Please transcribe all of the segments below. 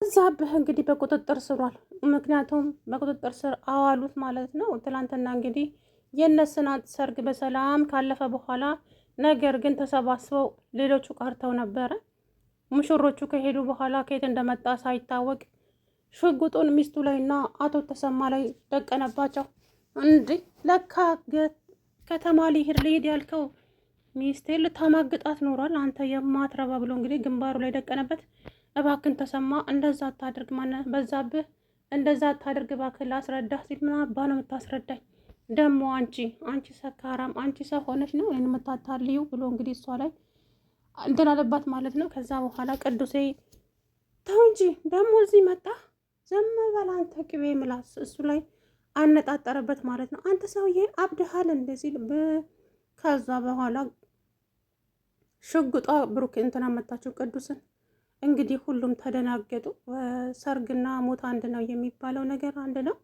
በዛብህ እንግዲህ በቁጥጥር ስር ውሏል። ምክንያቱም በቁጥጥር ስር አዋሉት ማለት ነው። ትላንትና እንግዲህ የነስናት ሰርግ በሰላም ካለፈ በኋላ ነገር ግን ተሰባስበው ሌሎቹ ቀርተው ነበረ። ሙሽሮቹ ከሄዱ በኋላ ከየት እንደመጣ ሳይታወቅ ሽጉጡን ሚስቱ ላይና አቶ ተሰማ ላይ ደቀነባቸው። እንዲህ ለካ ከተማ ሊሄድ ያልከው ሚስቴን ልታማግጣት ኖሯል አንተ የማትረባ ብሎ እንግዲህ ግንባሩ ላይ ደቀነበት። እባክን ተሰማ እንደዛ አታድርግ፣ ማነህ በዛብህ እንደዛ አታድርግ እባክህ ላስረዳህ ሲል ምን አባ ነው የምታስረዳኝ ደግሞ አንቺ ሰካራም አንቺ ሰው ሆነች ነው እኔን የምታታልዩ ብሎ እንግዲህ እሷ ላይ እንትን አለባት ማለት ነው። ከዛ በኋላ ቅዱሴ ተው እንጂ ደግሞ እዚህ መጣ ዘም በል አንተ ቅቤ ምላስ እሱ ላይ አነጣጠረበት ማለት ነው። አንተ ሰውዬ አብድሃል እንደዚህ ከዛ በኋላ ሽጉጧ ብሩክ እንትና መታችው ቅዱስን። እንግዲህ ሁሉም ተደናገጡ። ሰርግና ሞት አንድ ነው የሚባለው ነገር አንድ ነው።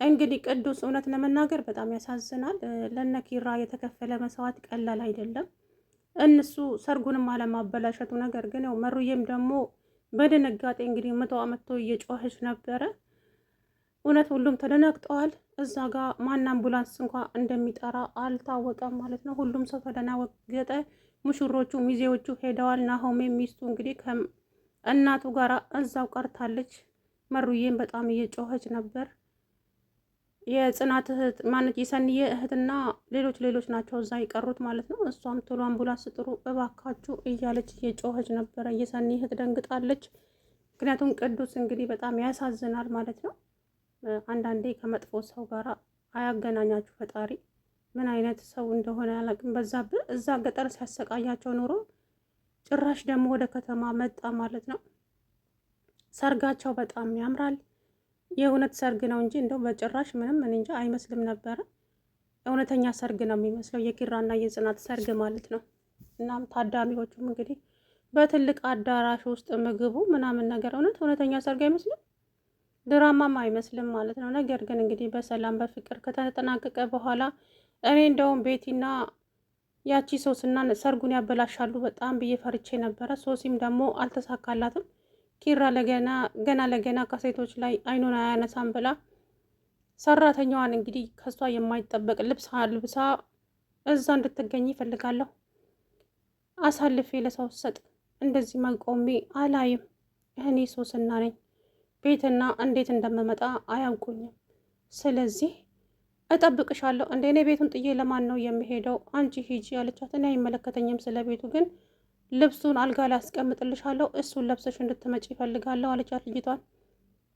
እንግዲህ ቅዱስ እውነት ለመናገር በጣም ያሳዝናል። ለነኪራ የተከፈለ መስዋዕት ቀላል አይደለም። እነሱ ሰርጉንም አለማበላሸቱ ነገር ግን ያው መሩዬም ደግሞ በድንጋጤ እንግዲህ መቶ አመቶ እየጮኸች ነበረ። እውነት ሁሉም ተደናግጠዋል። እዛ ጋር ማን አምቡላንስ እንኳ እንደሚጠራ አልታወቀም ማለት ነው። ሁሉም ሰው ተደናገጠ። ሙሽሮቹ ሚዜዎቹ ሄደዋል። ናሆሜ ሚስቱ እንግዲህ ከእናቱ ጋር እዛው ቀርታለች። መሩዬም በጣም እየጮኸች ነበር። የጽናት እህት ማለት የሰንዬ እህትና ሌሎች ናቸው እዛ የቀሩት ማለት ነው። እሷም ቶሎ አምቡላንስ ጥሩ እባካችሁ እያለች እየጮኸች ነበረ። የሰኒ እህት ደንግጣለች። ምክንያቱም ቅዱስ እንግዲህ በጣም ያሳዝናል ማለት ነው። አንዳንዴ ከመጥፎ ሰው ጋር አያገናኛችሁ ፈጣሪ። ምን አይነት ሰው እንደሆነ ያላቅም። በዛብህ እዛ ገጠር ሲያሰቃያቸው ኑሮ ጭራሽ ደግሞ ወደ ከተማ መጣ ማለት ነው። ሰርጋቸው በጣም ያምራል። የእውነት ሰርግ ነው እንጂ እንደው በጭራሽ ምንም ምን እንጃ አይመስልም ነበረ። እውነተኛ ሰርግ ነው የሚመስለው የኪራና የጽናት ሰርግ ማለት ነው። እናም ታዳሚዎቹም እንግዲህ በትልቅ አዳራሽ ውስጥ ምግቡ ምናምን ነገር እውነተኛ ሰርግ አይመስልም፣ ድራማም አይመስልም ማለት ነው። ነገር ግን እንግዲህ በሰላም በፍቅር ከተጠናቀቀ በኋላ እኔ እንደውም ቤቲና ያቺ ሶስና ሰርጉን ያበላሻሉ በጣም ብዬ ፈርቼ ነበረ። ሶሲም ደግሞ አልተሳካላትም። ኪራ ገና ለገና ከሴቶች ላይ አይኑን አያነሳም ብላ ሰራተኛዋን እንግዲህ ከሷ የማይጠበቅ ልብስ አልብሳ እዛ እንድትገኝ ይፈልጋለሁ። አሳልፌ ለሰው ሰጥ እንደዚህ መቆሜ አላይም። እኔ ሶስና ነኝ። ቤትና እንዴት እንደምመጣ አያውቁኝም። ስለዚህ እጠብቅሻለሁ። እንደ እኔ ቤቱን ጥዬ ለማን ነው የምሄደው? አንቺ ሂጂ ያለቻት። እኔ አይመለከተኝም ስለ ቤቱ፣ ግን ልብሱን አልጋ ላይ አስቀምጥልሻለሁ እሱን ለብሰሽ እንድትመጪ ይፈልጋለሁ አለቻት ልጅቷን።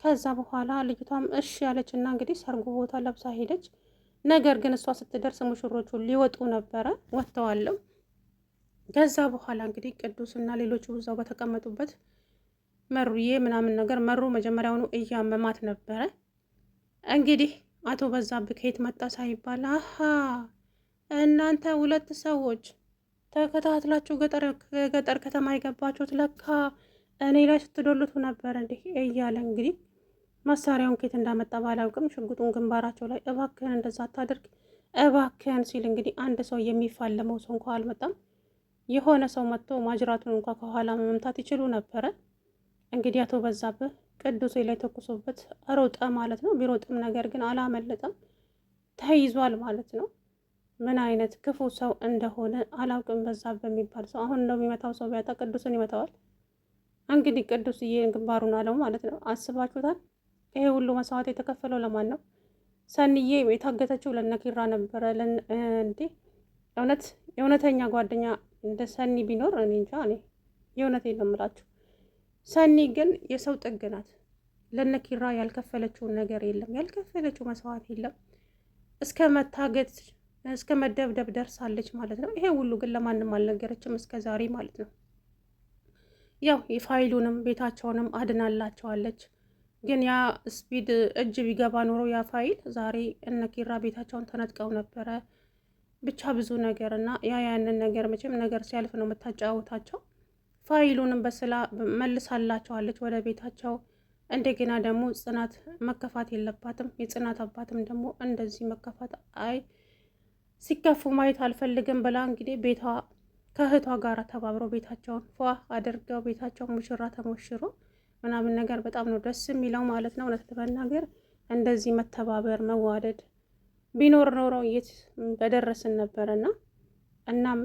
ከዛ በኋላ ልጅቷም እሺ ያለችና እንግዲህ ሰርጉ ቦታ ለብሳ ሄደች። ነገር ግን እሷ ስትደርስ ሙሽሮቹ ሊወጡ ነበረ፣ ወጥተዋልም። ከዛ በኋላ እንግዲህ ቅዱስና ሌሎቹ እዛው በተቀመጡበት መሩዬ ምናምን ነገር መሩ መጀመሪያውኑ እያመማት ነበረ። እንግዲህ አቶ በዛብህ ከየት መጣ ሳይባል አሀ እናንተ ሁለት ሰዎች ተከታትላችሁ ገጠር ከተማ የገባችሁት ለካ እኔ ላይ ስትዶልቱ ነበር እንዲህ እያለ እንግዲህ መሳሪያውን ከየት እንዳመጣ ባላውቅም ሽጉጡን ግንባራቸው ላይ እባክህን እንደዛ አታድርግ እባክህን ሲል እንግዲህ አንድ ሰው የሚፋለመው ሰው እንኳ አልመጣም። የሆነ ሰው መጥቶ ማጅራቱን እንኳ ከኋላ መምታት ይችሉ ነበረ። እንግዲህ አቶ በዛብህ ቅዱሴ ላይ ተኩሶበት ሮጠ ማለት ነው። ቢሮጥም ነገር ግን አላመለጠም፣ ተይዟል ማለት ነው። ምን አይነት ክፉ ሰው እንደሆነ አላውቅም። በዛብህ የሚባል ሰው አሁን እንደው የሚመታው ሰው ቢያጣ ቅዱስን ይመታዋል። እንግዲህ ቅዱስዬ ግንባሩን አለው ማለት ነው። አስባችሁታል? ይሄ ሁሉ መስዋዕት የተከፈለው ለማን ነው? ሰንዬ የታገተችው ለነኪራ ነበረ። እንዴ እውነት የእውነተኛ ጓደኛ እንደ ሰኒ ቢኖር እኔ እንጃ። እኔ የእውነቴን ነው የምላችሁ። ሰኒ ግን የሰው ጥግ ናት። ለነኪራ ያልከፈለችውን ነገር የለም፣ ያልከፈለችው መስዋዕት የለም። እስከ መታገት እስከ መደብደብ ደርሳለች ማለት ነው። ይሄ ሁሉ ግን ለማንም አልነገረችም እስከ ዛሬ ማለት ነው። ያው የፋይሉንም ቤታቸውንም አድናላቸዋለች። ግን ያ ስፒድ እጅ ቢገባ ኖሮ ያ ፋይል ዛሬ እነኪራ ቤታቸውን ተነጥቀው ነበረ። ብቻ ብዙ ነገር እና ያንን ነገር መቼም ነገር ሲያልፍ ነው የምታጫወታቸው። ፋይሉንም በስላ መልሳላቸዋለች ወደ ቤታቸው። እንደገና ደግሞ ጽናት መከፋት የለባትም። የጽናት አባትም ደግሞ እንደዚህ መከፋት ሲከፉ ማየት አልፈልግም ብላ እንግዲህ ቤቷ ከእህቷ ጋር ተባብረው ቤታቸውን ፏ አድርገው ቤታቸው ሙሽራ ተሞሽሮ ምናምን ነገር በጣም ነው ደስ የሚለው ማለት ነው። እውነት ለመናገር እንደዚህ መተባበር መዋደድ ቢኖር ኖሮ የት በደረስን ነበረና እናም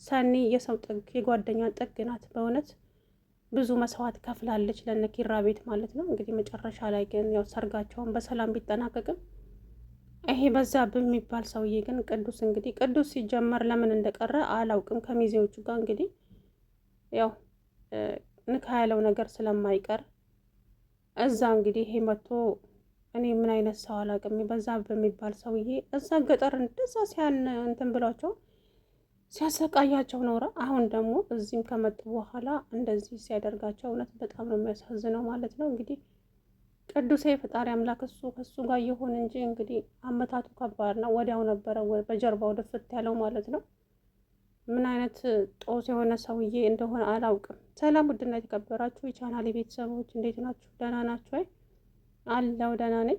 ሰኒ የሰው ጥግ የጓደኛ ጥግ ናት። በእውነት ብዙ መስዋዕት ከፍላለች ለነ ኪራ ቤት ማለት ነው። እንግዲህ መጨረሻ ላይ ግን ያው ሰርጋቸውን በሰላም ቢጠናቀቅም ይሄ በዛብህ የሚባል ሰውዬ ግን ቅዱስ ሲጀመር ለምን እንደቀረ አላውቅም። ከሚዜዎቹ ጋር እንግዲህ ያው ንካ ያለው ነገር ስለማይቀር እዛ እንግዲህ ይሄ መጥቶ እኔ ምን አይነት ሰው አላውቅም። በዛብህ የሚባል ሰውዬ እዛ ገጠር እንደዛ እንትን ብሏቸው ሲያሰቃያቸው ኖረ። አሁን ደግሞ እዚህም ከመጡ በኋላ እንደዚህ ሲያደርጋቸው እውነት በጣም ነው የሚያሳዝነው ማለት ነው። እንግዲህ ቅዱሴ ፈጣሪ አምላክ እሱ ከሱ ጋር የሆን እንጂ እንግዲህ አመታቱ ከባድ ነው። ወዲያው ነበረ በጀርባው ድፍት ያለው ማለት ነው። ምን አይነት ጦስ የሆነ ሰውዬ እንደሆነ አላውቅም። ሰላም ውድና የተከበራችሁ የቻናሌ ቤተሰቦች እንዴት ናችሁ? ደህና ናችሁ? አለው ደህና ነኝ።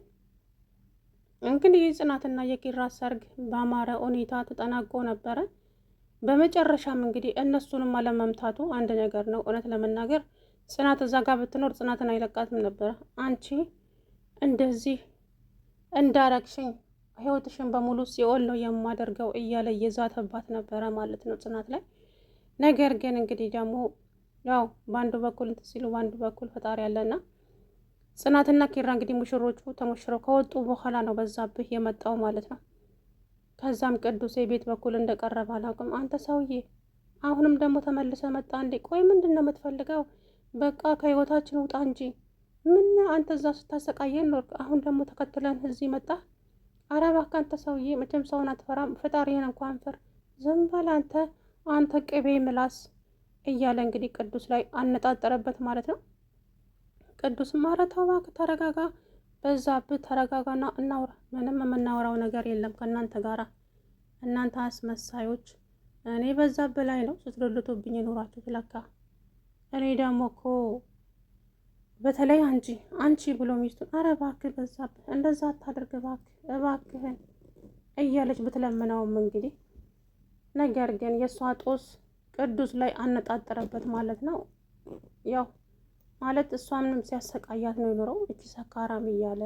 እንግዲህ የጽናትና የኪራ ሰርግ በአማረ ሁኔታ ተጠናቆ ነበረ። በመጨረሻም እንግዲህ እነሱንም አለመምታቱ አንድ ነገር ነው። እውነት ለመናገር ጽናት እዛ ጋር ብትኖር ጽናትን አይለቃትም ነበረ። አንቺ እንደዚህ እንዳረግሽኝ ህይወትሽን በሙሉ ሲኦል ነው የማደርገው እያለ እየዛተባት ነበረ ማለት ነው ጽናት ላይ። ነገር ግን እንግዲህ ደግሞ ያው በአንዱ በኩል እንትን ሲሉ በአንዱ በኩል ፈጣሪ ያለና ጽናትና ኪራ እንግዲህ ሙሽሮቹ ተሞሽረው ከወጡ በኋላ ነው በዛብህ የመጣው ማለት ነው። ከዛም ቅዱሴ ቤት በኩል እንደቀረበ አላውቅም። አንተ ሰውዬ አሁንም ደግሞ ተመልሰ መጣ እንዴ? ቆይ ምንድን ነው የምትፈልገው? በቃ ከህይወታችን ውጣ እንጂ ምን አንተ እዛ ስታሰቃየን ኖር፣ አሁን ደግሞ ተከትለን እዚህ መጣ? ኧረ እባክህ አንተ ሰውዬ መቼም ሰውን አትፈራም፣ ፈጣሪህን እንኳን ፍር። ዝም በል አንተ ቅቤ ምላስ እያለ እንግዲህ ቅዱስ ላይ አነጣጠረበት ማለት ነው። ቅዱስም ኧረ ተው እባክህ ተረጋጋ፣ በዛብህ ተረጋጋና እናውራ። ምንም የምናወራው ነገር የለም ከእናንተ ጋራ፣ እናንተ አስመሳዮች። እኔ በዛብህ ላይ ነው ስትዶልቱብኝ የኖራችሁት ለካ። እኔ ደግሞ እኮ በተለይ አንቺ ብሎ ሚስቱን ኧረ እባክህ በዛብህ እንደዛ አታድርግ እባክህን እያለች ብትለምነውም እንግዲህ ነገር ግን የእሷ ጦስ ቅዱስ ላይ አነጣጠረበት ማለት ነው። ያው ማለት እሷንም ሲያሰቃያት ነው የኖረው። እቺ ሰካራም እያለ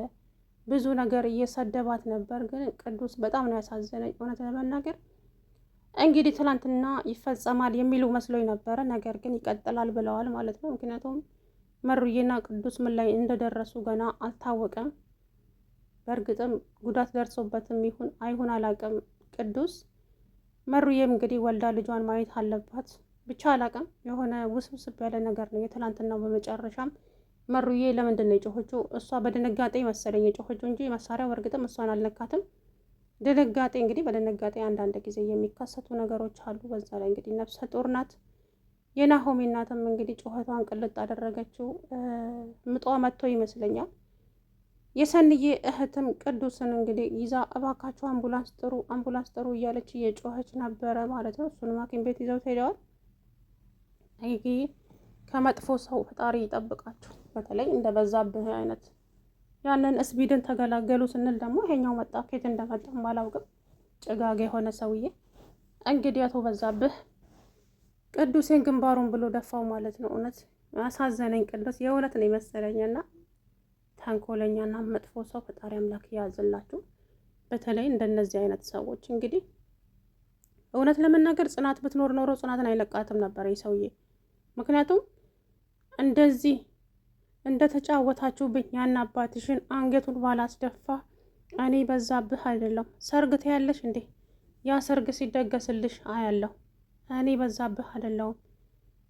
ብዙ ነገር እየሰደባት ነበር። ግን ቅዱስ በጣም ነው ያሳዘነኝ እውነት ለመናገር። እንግዲህ ትናንትና ይፈጸማል የሚሉ መስሎኝ ነበረ፣ ነገር ግን ይቀጥላል ብለዋል ማለት ነው። ምክንያቱም መሩዬና ቅዱስ ምን ላይ እንደደረሱ ገና አልታወቀም። በእርግጥም ጉዳት ደርሶበትም ይሁን አይሁን አላውቅም። ቅዱስ መሩዬም እንግዲህ ወልዳ ልጇን ማየት አለባት። ብቻ አላውቅም፣ የሆነ ውስብስብ ያለ ነገር ነው የትናንትናው። በመጨረሻም መሩዬ ለምንድን ነው የጮኸችው? እሷ በድንጋጤ መሰለኝ የጮኸችው እንጂ መሳሪያው በእርግጥም እሷን አልነካትም። ድንጋጤ እንግዲህ በድንጋጤ አንዳንድ ጊዜ የሚከሰቱ ነገሮች አሉ። በዛ ላይ እንግዲህ ነፍሰ ጡር ናት። የናሆሜ እናትም እንግዲህ ጩኸቷን ቅልጥ አደረገችው። ምጧ መጥቶ ይመስለኛል። የሰንዬ እህትም ቅዱስን እንግዲህ ይዛ እባካቸው አምቡላንስ ጥሩ እያለች እየጮኸች ነበረ ማለት ነው። እሱንም ሐኪም ቤት ይዘው ሄደዋል። ይህ ከመጥፎ ሰው ፈጣሪ ይጠብቃቸው። በተለይ እንደ በዛብህ አይነት ያንን እስቢድን ተገላገሉ ስንል ደግሞ ይሄኛው መጣ። ከየት እንደመጣም ባላውቅም ጭጋግ የሆነ ሰውዬ እንግዲህ አቶ በዛብህ ቅዱሴን ግንባሩን ብሎ ደፋው ማለት ነው። እውነት አሳዘነኝ። ቅዱስ የእውነት ነው የመሰለኝና ተንኮለኛና መጥፎ ሰው ፈጣሪ አምላክ ያዝላችሁ። በተለይ እንደነዚህ አይነት ሰዎች እንግዲህ እውነት ለመናገር ጽናት ብትኖር ኖሮ ጽናትን አይለቃትም ነበር ይህ ሰውዬ። ምክንያቱም እንደዚህ እንደተጫወታችሁብኝ ያን አባትሽን አንገቱን ባላስደፋ እኔ በዛብህ አይደለም። ሰርግ ትያለሽ እንዴ? ያ ሰርግ ሲደገስልሽ አያለሁ። እኔ በዛብህ አይደለሁም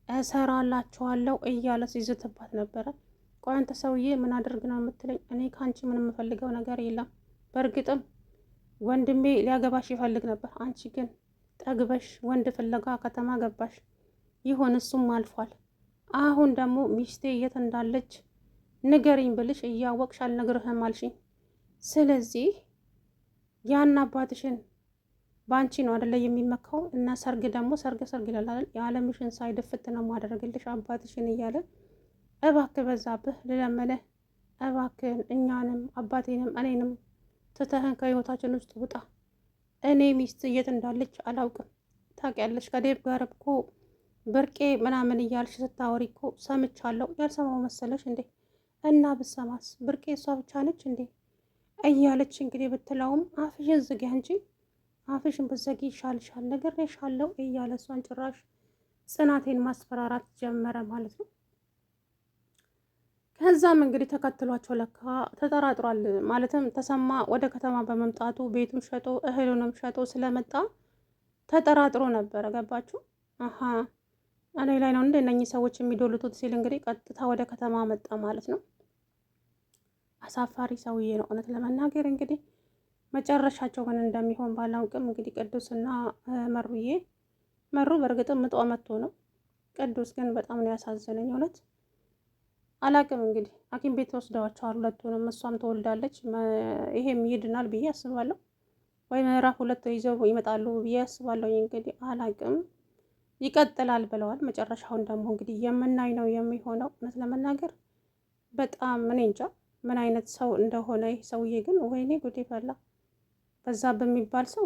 እሰራላችኋለሁ እያለ ሲዝትባት ነበረ። ቆይ አንተ ሰውዬ ምን አድርግ ነው የምትለኝ? እኔ ከአንቺ ምን የምፈልገው ነገር የለም። በእርግጥም ወንድሜ ሊያገባሽ ይፈልግ ነበር። አንቺ ግን ጠግበሽ ወንድ ፍለጋ ከተማ ገባሽ። ይሁን እሱም አልፏል። አሁን ደግሞ ሚስቴ የት እንዳለች ንገሪኝ ብልሽ እያወቅሽ አልነግርህም አልሽኝ። ስለዚህ ያን አባትሽን በአንቺ ነው አደለ የሚመካው? እና ሰርግ ደግሞ ሰርግ ይላል። የዓለምሽን ሳይድፍት ነው ማደረግልሽ አባትሽን እያለ እባክህ በዛብህ ልለመነህ፣ እባክህን እኛንም አባቴንም እኔንም ትተህን ከህይወታችን ውስጥ ውጣ። እኔ ሚስት የት እንዳለች አላውቅም። ታውቂያለሽ ከዴብ ጋር እኮ ብርቄ ምናምን እያልሽ ስታወሪ እኮ ሰምቻለሁ። ያልሰማው መሰለሽ እንዴ? እና ብሰማስ ብርቄ እሷ ብቻ ነች እንዴ እያለች እንግዲህ ብትለውም አፍሽን ዝጊ እንጂ አፍሽን ብትዘጊ ይሻልሻል፣ ነግሬሻለሁ እያለ እሷን ጭራሽ ጽናቴን ማስፈራራት ጀመረ ማለት ነው። ከዛም እንግዲህ ተከትሏቸው ለካ ተጠራጥሯል። ማለትም ተሰማ ወደ ከተማ በመምጣቱ ቤቱን ሸጦ እህሉንም ሸጦ ስለመጣ ተጠራጥሮ ነበረ። ገባችሁ? አሀ እኔ ላይ ነው እንደ እነኚህ ሰዎች የሚዶልቱት ሲል እንግዲህ ቀጥታ ወደ ከተማ መጣ ማለት ነው። አሳፋሪ ሰውዬ ነው እውነት ለመናገር እንግዲህ መጨረሻቸው ምን እንደሚሆን ባላውቅም እንግዲህ ቅዱስና መሩ በእርግጥም ምጧ መጥቶ ነው። ቅዱስ ግን በጣም ነው ያሳዘነኝ እውነት አላቅም። እንግዲህ ሐኪም ቤት ወስደዋቸዋል ሁለቱንም፣ እሷም ትወልዳለች። ይሄም ይድናል ብዬ አስባለሁ፣ ወይ ምዕራፍ 2 ይዘው ይመጣሉ ብዬ አስባለሁ። እንግዲህ አላቅም ይቀጥላል ብለዋል። መጨረሻውን ደግሞ እንግዲህ የምናይ ነው የሚሆነው። እውነት ለመናገር በጣም እኔ እንጃ ምን አይነት ሰው እንደሆነ ይህ ሰውዬ ግን ወይኔ ጉዴ ፈላ። በዛ በሚባል ሰው